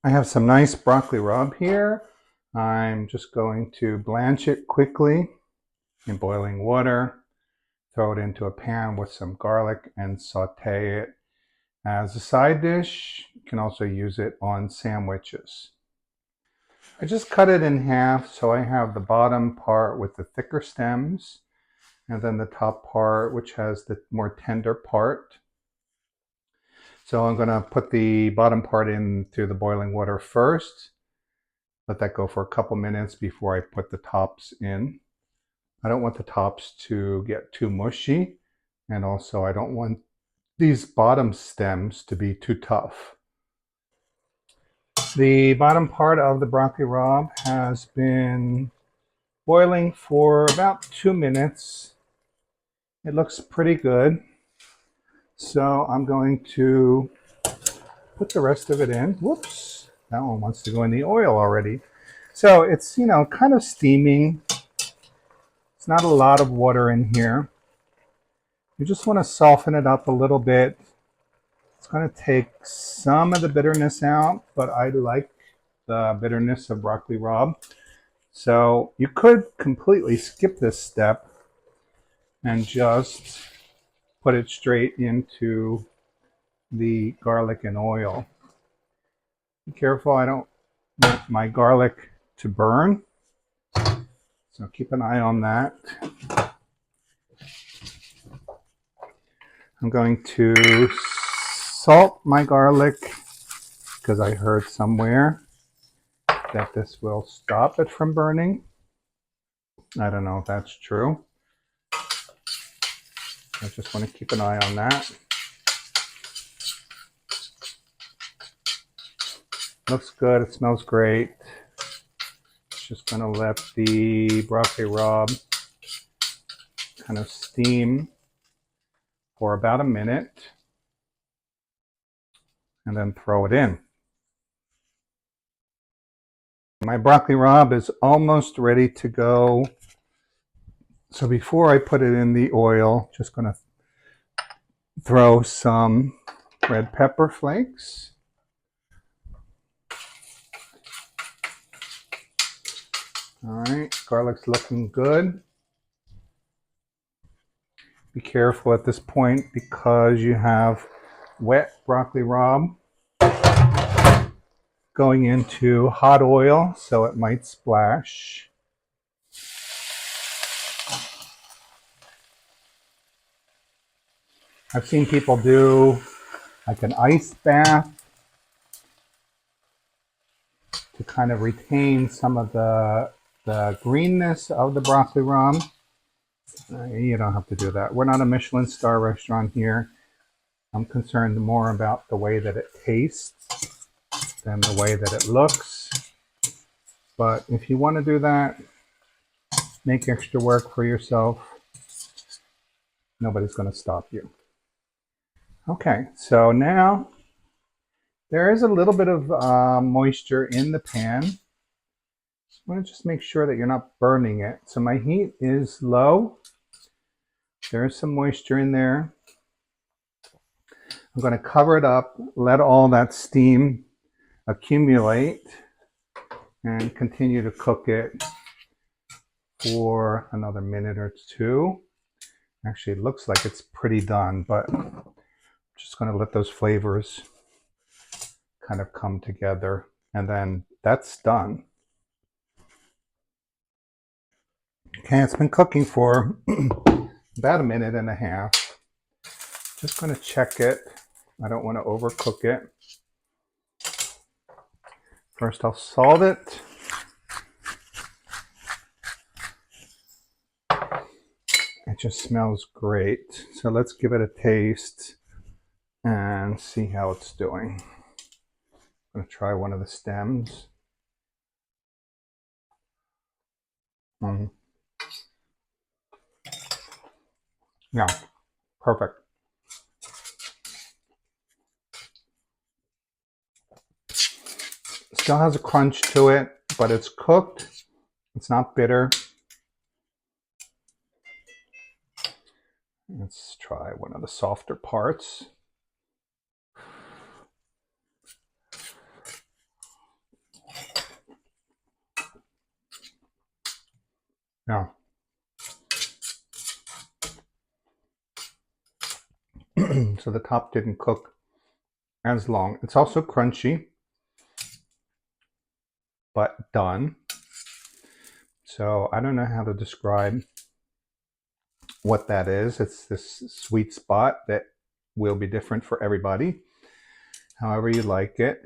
I have some nice broccoli rabe here. I'm just going to blanch it quickly in boiling water, throw it into a pan with some garlic and saute it as a side dish. You can also use it on sandwiches. I just cut it in half so I have the bottom part with the thicker stems and then the top part which has the more tender part. So I'm going to put the bottom part in through the boiling water first. Let that go for a couple minutes before I put the tops in. I don't want the tops to get too mushy, and also I don't want these bottom stems to be too tough. The bottom part of the broccoli rabe has been boiling for about 2 minutes. It looks pretty good. So I'm going to put the rest of it in. Whoops, that one wants to go in the oil already. So it's, kind of steaming. It's not a lot of water in here. You just want to soften it up a little bit. It's going to take some of the bitterness out, but I like the bitterness of broccoli rabe. So you could completely skip this step and just put it straight into the garlic and oil. Be careful, I don't want my garlic to burn, so keep an eye on that. I'm going to salt my garlic because I heard somewhere that this will stop it from burning. I don't know if that's true. I just want to keep an eye on that. Looks good, it smells great. Just going to let the broccoli rabe kind of steam for about a minute and then throw it in. My broccoli rabe is almost ready to go. So before I put it in the oil, just going to throw some red pepper flakes. All right, garlic's looking good. Be careful at this point because you have wet broccoli rabe going into hot oil, so it might splash. I've seen people do like an ice bath to kind of retain some of the greenness of the broccoli rabe. You don't have to do that. We're not a Michelin star restaurant here. I'm concerned more about the way that it tastes than the way that it looks. But if you want to do that, make extra work for yourself. Nobody's going to stop you. Okay, so now there is a little bit of moisture in the pan. I want to just make sure that you're not burning it. So my heat is low. There is some moisture in there. I'm going to cover it up, let all that steam accumulate, and continue to cook it for another minute or two. Actually, it looks like it's pretty done, but I'm just going to let those flavors kind of come together, and then that's done. Okay, it's been cooking for about a minute and a half. Just going to check it. I don't want to overcook it. First, I'll salt it. It just smells great. So let's give it a taste and see how it's doing. I'm going to try one of the stems. Yeah, perfect. Still has a crunch to it, but it's cooked. It's not bitter. Let's try one of the softer parts. Now, so the top didn't cook as long. It's also crunchy, but done. So I don't know how to describe what that is. It's this sweet spot that will be different for everybody, however you like it.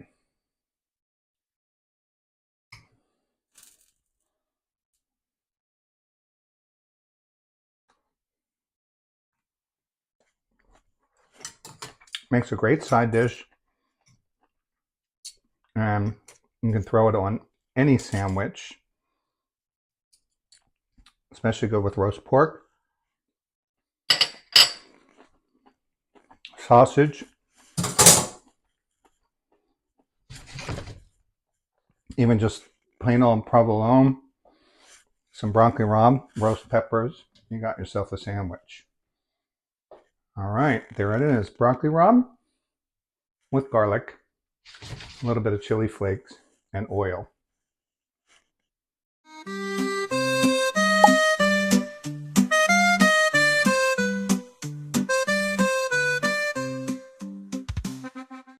Makes a great side dish, and you can throw it on any sandwich, especially good with roast pork, sausage, even just plain old provolone, some broccoli rabe, roast peppers. You got yourself a sandwich. All right, there it is. Broccoli rabe with garlic, a little bit of chili flakes, and oil.